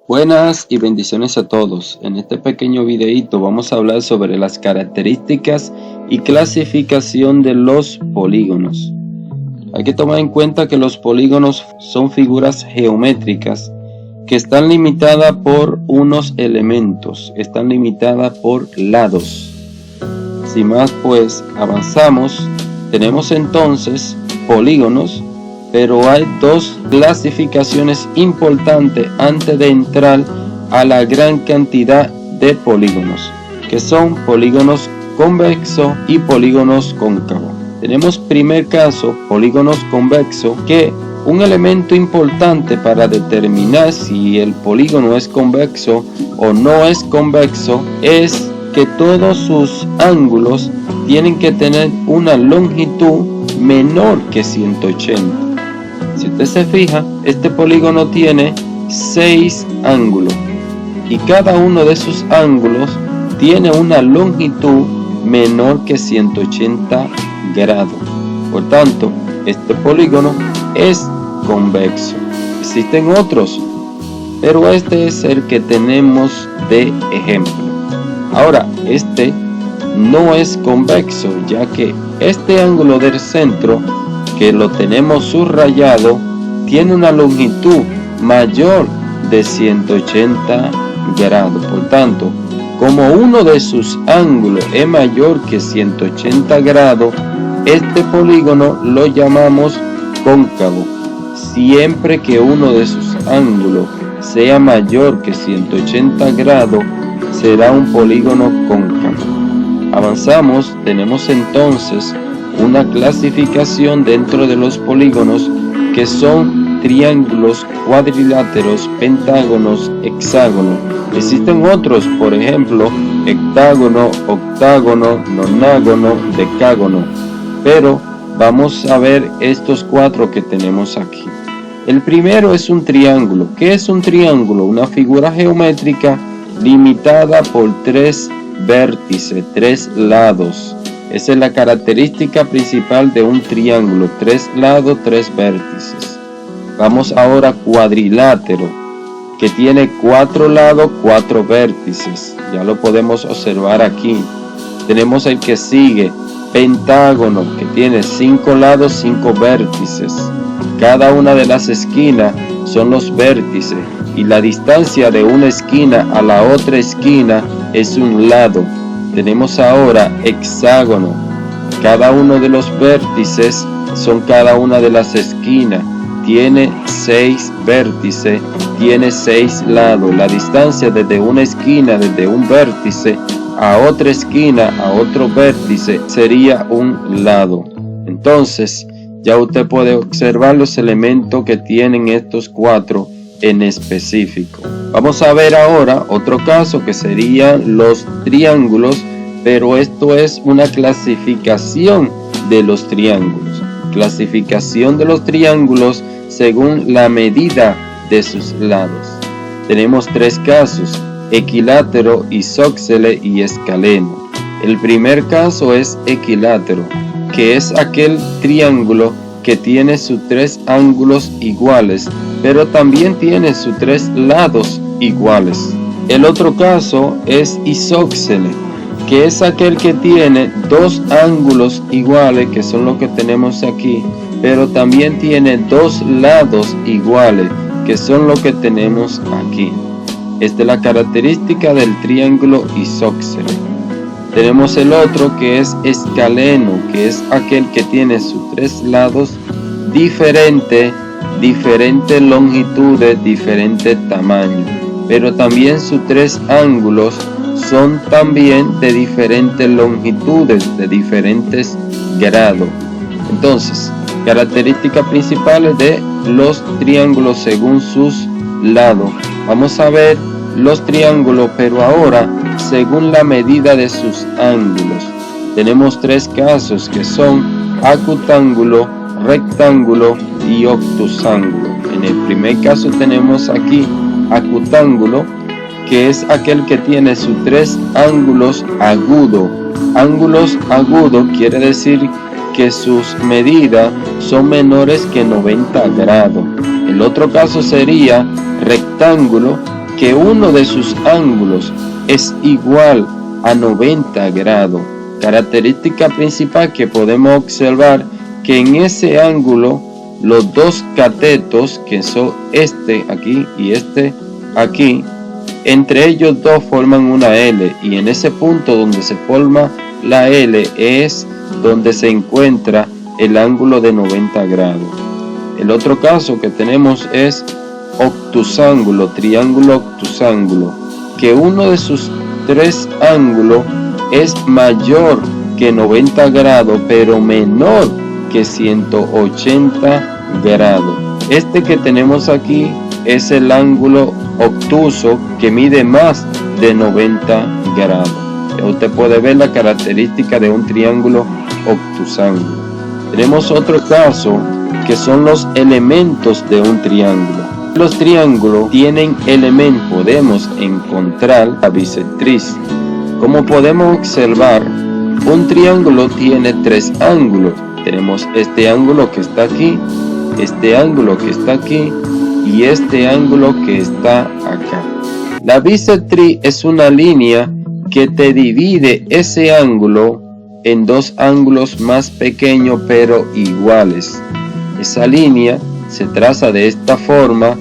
Buenas y bendiciones a todos. En este pequeño videito vamos a hablar sobre las características y clasificación de los polígonos. Hay que tomar en cuenta que los polígonos son figuras geométricas que están limitadas por unos elementos, están limitadas por lados. Sin más pues avanzamos, tenemos entonces polígonos, pero hay dos clasificaciones importantes antes de entrar a la gran cantidad de polígonos, que son polígonos convexos y polígonos cóncavos. Tenemos primer caso, polígonos convexos, que un elemento importante para determinar si el polígono es convexo o no es convexo es que todos sus ángulos tienen que tener una longitud menor que 180. Si usted se fija, este polígono tiene 6 ángulos y cada uno de sus ángulos tiene una longitud menor que 180 grados. Por tanto, este polígono es convexo. Existen otros, pero este es el que tenemos de ejemplo. Ahora, este no es convexo, ya que este ángulo del centro, que lo tenemos subrayado, tiene una longitud mayor de 180 grados. Por tanto, como uno de sus ángulos es mayor que 180 grados, este polígono lo llamamos cóncavo. Siempre que uno de sus ángulos sea mayor que 180 grados, será un polígono cóncavo. Avanzamos, tenemos entonces una clasificación dentro de los polígonos que son triángulos, cuadriláteros, pentágonos, hexágonos. Existen otros, por ejemplo, hectágono, octágono, nonágono, decágono, pero vamos a ver estos cuatro que tenemos aquí. El primero es un triángulo. ¿Qué es un triángulo? Una figura geométrica limitada por 3 vértices, 3 lados. Esa es la característica principal de un triángulo: 3 lados, 3 vértices. Vamos ahora a cuadrilátero, que tiene 4 lados, 4 vértices. Ya lo podemos observar aquí. Tenemos el que sigue, pentágono, que tiene 5 lados, 5 vértices. Cada una de las esquinas son los vértices y la distancia de una esquina a la otra esquina es un lado. Tenemos ahora hexágono. Cada uno de los vértices son cada una de las esquinas. Tiene 6 vértices, tiene 6 lados. La distancia desde una esquina, desde un vértice a otra esquina, a otro vértice, sería un lado. Entonces, ya usted puede observar los elementos que tienen estos cuatro en específico. Vamos a ver ahora otro caso que serían los triángulos, pero esto es una clasificación de los triángulos. Clasificación de los triángulos según la medida de sus lados. Tenemos 3 casos: equilátero, isósceles y escaleno. El primer caso es equilátero, que es aquel triángulo que tiene sus 3 ángulos iguales, pero también tiene sus 3 lados iguales. El otro caso es isósceles, que es aquel que tiene 2 ángulos iguales, que son los que tenemos aquí, pero también tiene 2 lados iguales, que son los que tenemos aquí. Esta es la característica del triángulo isósceles. Tenemos el otro que es escaleno, que es aquel que tiene sus 3 lados diferentes longitudes, diferente tamaño, pero también sus 3 ángulos son también de diferentes longitudes, de diferentes grados. Entonces, características principales de los triángulos según sus lados. Vamos a ver los triángulos, pero ahora según la medida de sus ángulos. Tenemos 3 casos que son acutángulo, rectángulo y obtusángulo. En el primer caso tenemos aquí acutángulo, que es aquel que tiene sus 3 ángulos agudos. Ángulos agudos quiere decir que sus medidas son menores que 90 grados. El otro caso sería rectángulo, que uno de sus ángulos es igual a 90 grados. Característica principal que podemos observar que en ese ángulo los dos catetos, que son este aquí y este aquí, entre ellos dos forman una L, y en ese punto donde se forma la L es donde se encuentra el ángulo de 90 grados. El otro caso que tenemos es obtusángulo, triángulo obtusángulo, que uno de sus tres ángulos es mayor que 90 grados, pero menor que 180 grados. Este que tenemos aquí es el ángulo obtuso que mide más de 90 grados. Usted puede ver la característica de un triángulo obtusángulo. Tenemos otro caso que son los elementos de un triángulo. Los triángulos tienen elementos, podemos encontrar la bisectriz. Como podemos observar, un triángulo tiene tres ángulos. Tenemos este ángulo que está aquí, este ángulo que está aquí y este ángulo que está acá. La bisectriz es una línea que te divide ese ángulo en dos ángulos más pequeños pero iguales. Esa línea se traza de esta forma,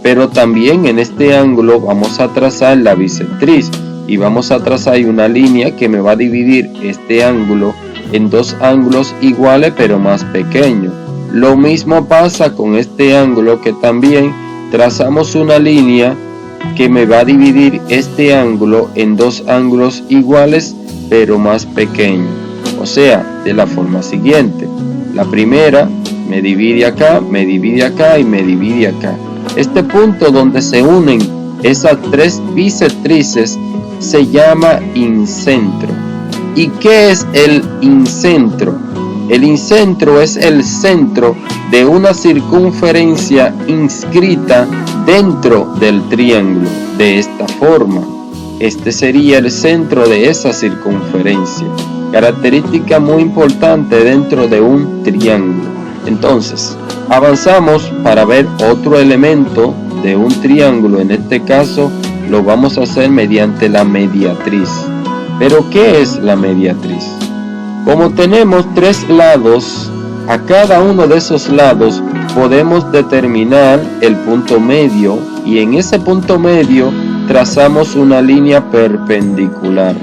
pero también en este ángulo vamos a trazar la bisectriz y vamos a trazar una línea que me va a dividir este ángulo en dos ángulos iguales pero más pequeños. Lo mismo pasa con este ángulo, que también trazamos una línea que me va a dividir este ángulo en dos ángulos iguales pero más pequeños. O sea, de la forma siguiente: la primera me divide acá, me divide acá y me divide acá. Este punto donde se unen esas tres bisectrices se llama incentro. ¿Y qué es el incentro? El incentro es el centro de una circunferencia inscrita dentro del triángulo, de esta forma. Este sería el centro de esa circunferencia, característica muy importante dentro de un triángulo. Entonces, avanzamos para ver otro elemento de un triángulo. En este caso, lo vamos a hacer mediante la mediatriz. ¿Pero qué es la mediatriz? Como tenemos tres lados, a cada uno de esos lados podemos determinar el punto medio, y en ese punto medio trazamos una línea perpendicular.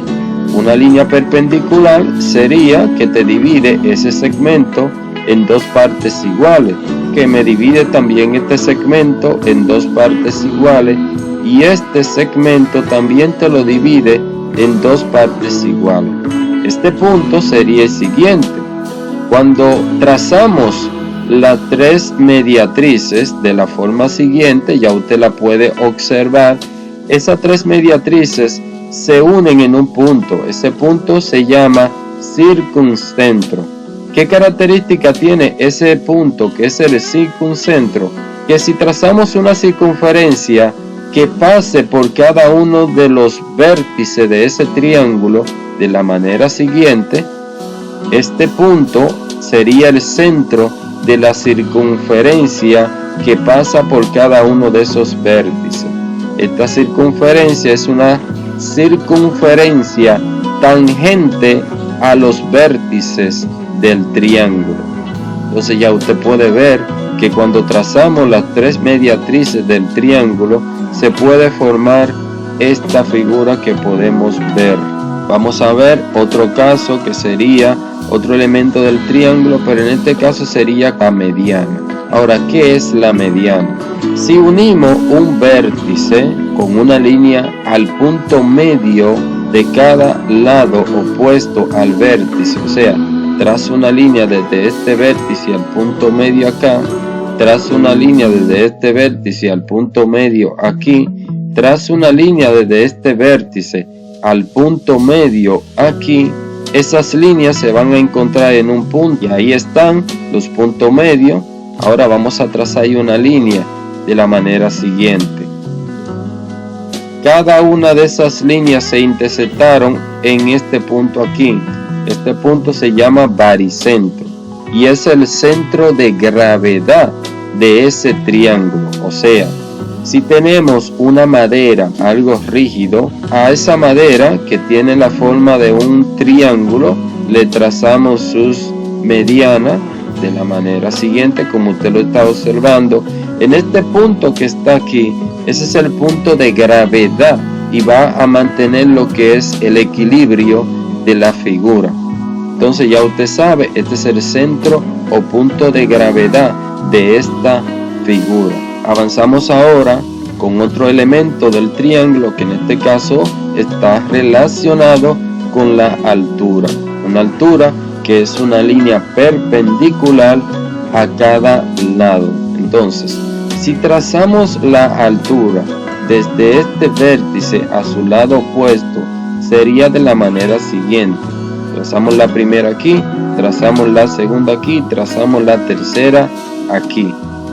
Una línea perpendicular sería que te divide ese segmento en dos partes iguales, que me divide también este segmento en dos partes iguales, y este segmento también te lo divide en dos partes iguales. Este punto sería el siguiente: cuando trazamos las tres mediatrices de la forma siguiente, ya usted la puede observar, esas tres mediatrices se unen en un punto. Ese punto se llama circuncentro. ¿Qué característica tiene ese punto, que es el circuncentro? Que si trazamos una circunferencia que pase por cada uno de los vértices de ese triángulo de la manera siguiente, este punto sería el centro de la circunferencia que pasa por cada uno de esos vértices. Esta circunferencia es una circunferencia tangente a los vértices del triángulo. Entonces ya usted puede ver que cuando trazamos las tres mediatrices del triángulo se puede formar esta figura que podemos ver. Vamos a ver otro caso que sería otro elemento del triángulo, pero en este caso sería la mediana. Ahora, ¿qué es la mediana? Si unimos un vértice con una línea al punto medio de cada lado opuesto al vértice, o sea, trazo una línea desde este vértice al punto medio acá, trazo una línea desde este vértice al punto medio aquí, trazo una línea desde este vértice al punto medio aquí, esas líneas se van a encontrar en un punto y ahí están los puntos medios. Ahora vamos a trazar ahí una línea de la manera siguiente. Cada una de esas líneas se intersectaron en este punto aquí. Este punto se llama baricentro y es el centro de gravedad de ese triángulo. O sea, Si tenemos una madera, algo rígido, a esa madera que tiene la forma de un triángulo, le trazamos sus medianas de la manera siguiente, como usted lo está observando. En este punto que está aquí, ese es el punto de gravedad y va a mantener lo que es el equilibrio de la figura. Entonces ya usted sabe, este es el centro o punto de gravedad de esta figura. Avanzamos ahora con otro elemento del triángulo que en este caso está relacionado con la altura. Una altura que es una línea perpendicular a cada lado. Entonces, si trazamos la altura desde este vértice a su lado opuesto, sería de la manera siguiente. Trazamos la primera aquí, trazamos la segunda aquí, trazamos la tercera aquí.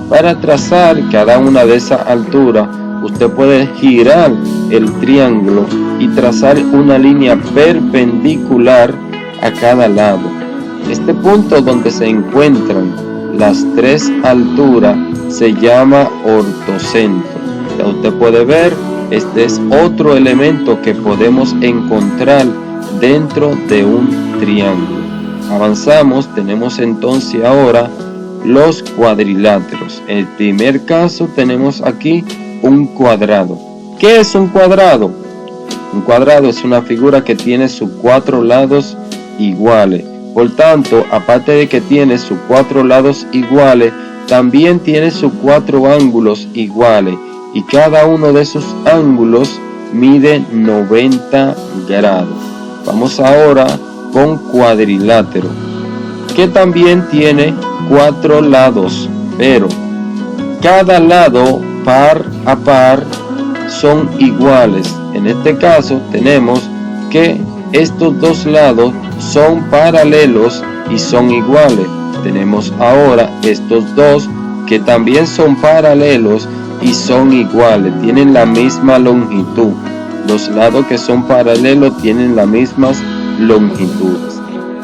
Para trazar cada una de esas alturas, usted puede girar el triángulo y trazar una línea perpendicular a cada lado. Este punto donde se encuentran las tres alturas se llama ortocentro. Ya usted puede ver, este es otro elemento que podemos encontrar dentro de un triángulo. Avanzamos, tenemos entonces ahora los cuadriláteros. En el primer caso tenemos aquí un cuadrado. ¿Qué es un cuadrado? Un cuadrado es una figura que tiene sus cuatro lados iguales. Por tanto, aparte de que tiene sus cuatro lados iguales, también tiene sus cuatro ángulos iguales. Y cada uno de esos ángulos mide 90 grados. Vamos ahora con cuadrilátero, que también tiene cuatro lados, pero cada lado par a par son iguales. En este caso tenemos que estos dos lados son paralelos y son iguales. Tenemos ahora estos dos que también son paralelos y son iguales, tienen la misma longitud. Los lados que son paralelos tienen las mismas longitudes.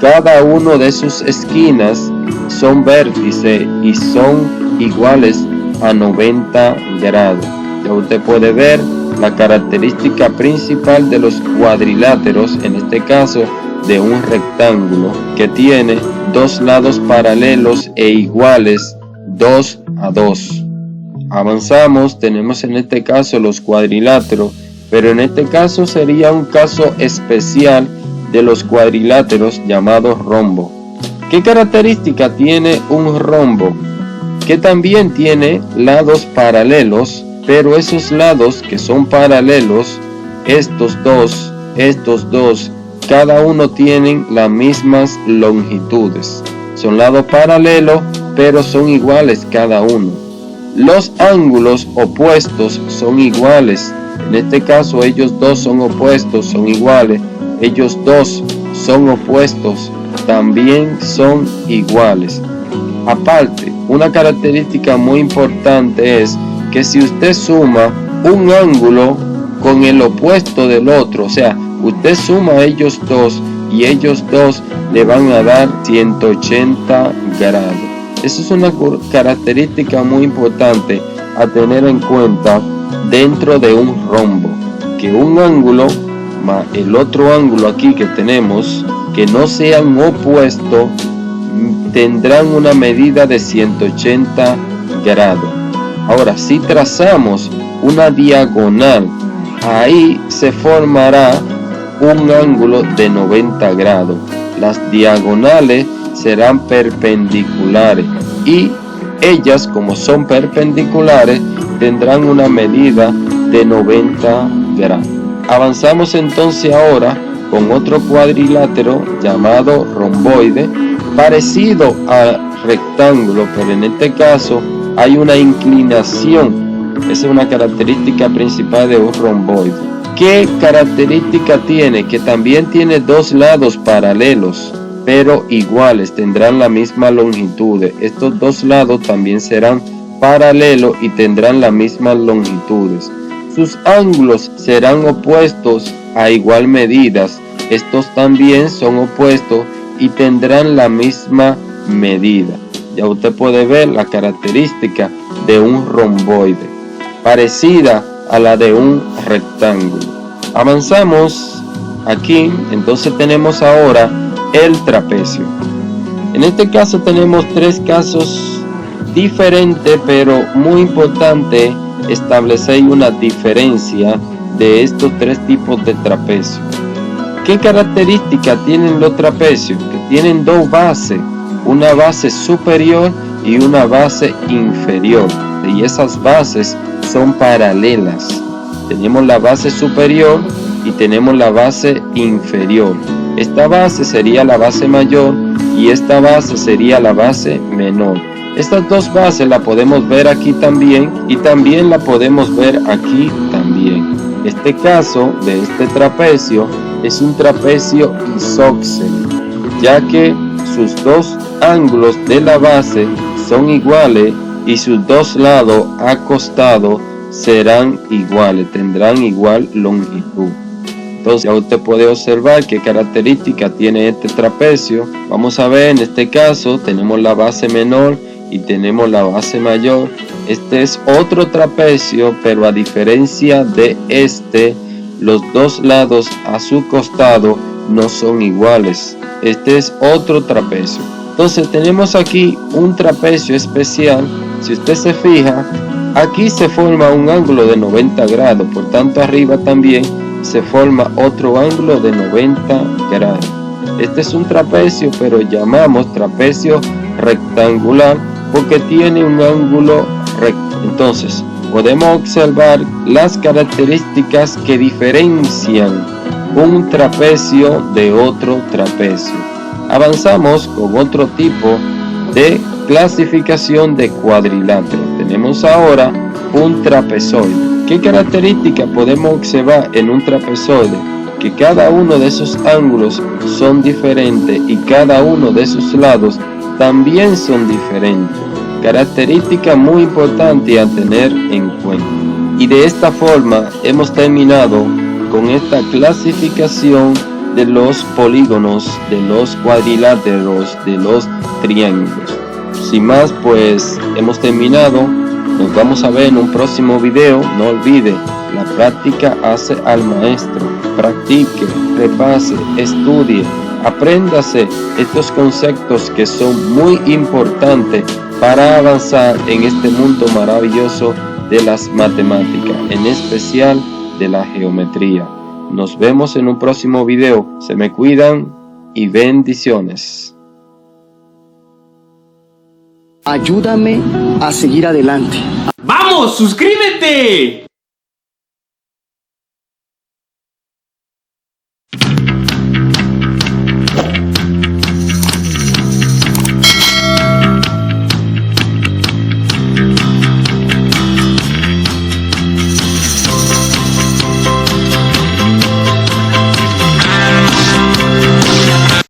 Cada uno de sus esquinas son vértices y son iguales a 90 grados. Ya usted puede ver la característica principal de los cuadriláteros, en este caso de un rectángulo que tiene dos lados paralelos e iguales 2 a 2. Avanzamos, tenemos en este caso los cuadriláteros, pero en este caso sería un caso especial de los cuadriláteros llamado rombo. ¿Qué característica tiene un rombo? Que también tiene lados paralelos, pero esos lados que son paralelos, estos dos, cada uno tienen las mismas longitudes. Son lados paralelos, pero son iguales cada uno. Los ángulos opuestos son iguales. En este caso ellos dos son opuestos, son iguales. Ellos dos son opuestos, también son iguales. Aparte, una característica muy importante es que si usted suma un ángulo con el opuesto del otro, o sea, usted suma a ellos dos y ellos dos le van a dar 180 grados. Esa es una característica muy importante a tener en cuenta dentro de un rombo, que un ángulo más el otro ángulo aquí que tenemos, que no sean opuestos, tendrán una medida de 180 grados. Ahora, si trazamos una diagonal, ahí se formará un ángulo de 90 grados. Las diagonales serán perpendiculares y ellas, como son perpendiculares, tendrán una medida de 90 grados. Avanzamos entonces ahora con otro cuadrilátero llamado romboide, parecido al rectángulo, pero en este caso hay una inclinación. Esa es una característica principal de un romboide. ¿Qué característica tiene? Que también tiene dos lados paralelos, pero iguales, tendrán la misma longitud. Estos dos lados también serán paralelos y tendrán las mismas longitudes. Sus ángulos serán opuestos a igual medidas. Estos también son opuestos y tendrán la misma medida. Ya usted puede ver la característica de un romboide. parecida a la de un rectángulo. Avanzamos aquí, entonces tenemos ahora el trapecio. En este caso tenemos tres casos diferentes, pero muy importante establecer una diferencia de estos tres tipos de trapecio. ¿Qué características tienen los trapecios? Que tienen dos bases, una base superior y una base inferior, y esas bases son paralelas. Tenemos la base superior y tenemos la base inferior. Esta base sería la base mayor y esta base sería la base menor. Estas dos bases la podemos ver aquí también y también la podemos ver aquí también. Este caso de este trapecio es un trapecio isósceles, ya que sus dos ángulos de la base son iguales y sus dos lados acostados serán iguales, tendrán igual longitud. Entonces ya usted puede observar qué característica tiene este trapecio. Vamos a ver, en este caso tenemos la base menor y tenemos la base mayor. Este es otro trapecio, pero a diferencia de este, los dos lados a su costado no son iguales. Este es otro trapecio. Entonces tenemos aquí un trapecio especial. Si usted se fija, aquí se forma un ángulo de 90 grados, por tanto arriba también se forma otro ángulo de 90 grados. Este es un trapecio, pero llamamos trapecio rectangular porque tiene un ángulo recto. Entonces podemos observar las características que diferencian un trapecio de otro trapecio. Avanzamos con otro tipo de clasificación de cuadrilátero. Tenemos ahora un trapezoide. ¿Qué características podemos observar en un trapezoide? Que cada uno de esos ángulos son diferentes y cada uno de sus lados también son diferentes. Característica muy importante a tener en cuenta. Y de esta forma hemos terminado con esta clasificación de los polígonos, de los cuadriláteros, de los triángulos. Sin más, pues hemos terminado. Nos vamos a ver en un próximo video. No olvide, la práctica hace al maestro. Practique, repase, estudie, apréndase estos conceptos que son muy importantes para avanzar en este mundo maravilloso de las matemáticas, en especial de la geometría. Nos vemos en un próximo video. Se me cuidan y bendiciones. Ayúdame a seguir adelante. ¡Vamos, suscríbete!